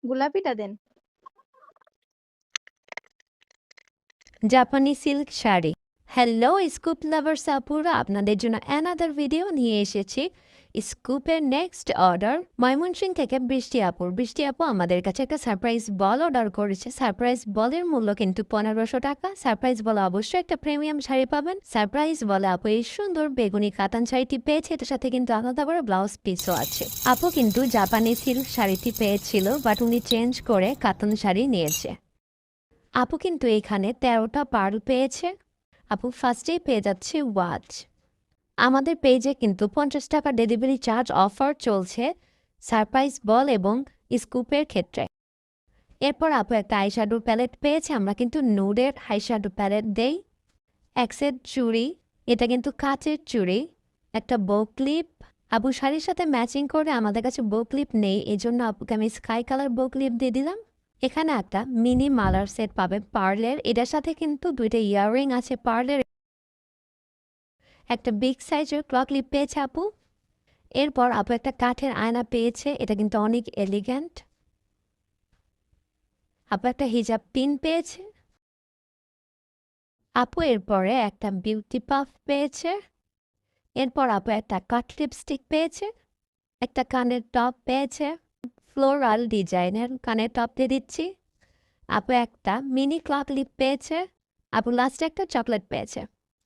গোলাপিটা দেন। জাপানি silk sari. Hello scoop lovers আপুরা, আপনাদের জন্য অ্যানাদার ভিডিও নিয়ে এসেছি। স্কুপের নেক্সট অর্ডার ময়মনসিংহ থেকে বৃষ্টি আপুর। বৃষ্টি আপু আমাদের কাছে একটা সারপ্রাইজ বল অর্ডার করেছে। সারপ্রাইজ বলের মূল্য কিন্তু 1500 টাকা। সারপ্রাইজ বলে অবশ্যই একটা প্রিমিয়াম শাড়ি পাবেন। সারপ্রাইজ বলে আপু এই সুন্দর বেগুনি কাতান শাড়িটি পেয়েছে, এটার সাথে কিন্তু আলাদা করে ব্লাউজ পিসও আছে। আপু কিন্তু জাপানি সিল্ক শাড়িটি পেয়েছিল, বাট উনি চেঞ্জ করে কাতান শাড়ি নিয়েছে। আপু কিন্তু এখানে 13টা পার্ল পেয়েছে। আপু ফার্স্টেই পেয়ে যাচ্ছে ওয়াচ। আমাদের পেজে কিন্তু 50 টাকা ডেলিভারি চার্জ অফার চলছে সারপ্রাইজ বল এবং স্কুপের ক্ষেত্রে। এরপর আপু একটা আইশ্যাডো প্যালেট পেয়েছে। আমরা কিন্তু নুডের আইশ্যাডো প্যালেট দেই। এক সেট চুড়ি, এটা কিন্তু কাচের চুড়ি। একটা বো ক্লিপ। আপু শাড়ির সাথে ম্যাচিং করে আমাদের কাছে বো ক্লিপ নেই, এই জন্য আপুকে আমি স্কাই কালার বো ক্লিপ দিয়ে দিলাম। এখানে একটা মিনি মালার সেট পাবে পার্লের, এটার সাথে কিন্তু 2টা ইয়াররিং আছে পার্লের। একটা বিগ সাইজের ক্লক ক্লিপ পেয়েছে আপু। এরপর আপু একটা কাঠের আয়না পেয়েছে, এটা কিন্তু অনেক এলিগ্যান্ট। আপু একটা হিজাব পিন পেয়েছে। আপু এরপরে একটা বিউটি পাফ পেয়েছে। এরপর আপু একটা কাট লিপস্টিক পেয়েছে। একটা কানের টপ পেয়েছে, ফ্লোরাল ডিজাইনের কানের টপ দিয়ে দিচ্ছি। আপু একটা মিনি ক্লক লিপ পেয়েছে। আপু লাস্টে একটা চকলেট পেয়েছে।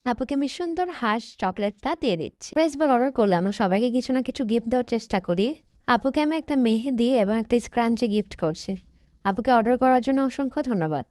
আপুকে আমি সুন্দর হাঁস চকলেটটা দিয়ে দিচ্ছি। প্রেসবল অর্ডার করলে আমরা সবাইকে কিছু না কিছু গিফট দেওয়ার চেষ্টা করি। আপুকে আমি একটা মেহেদি এবং একটা স্ক্রাঞ্চি গিফট করছি। আপুকে অর্ডার করার জন্য অসংখ্য ধন্যবাদ।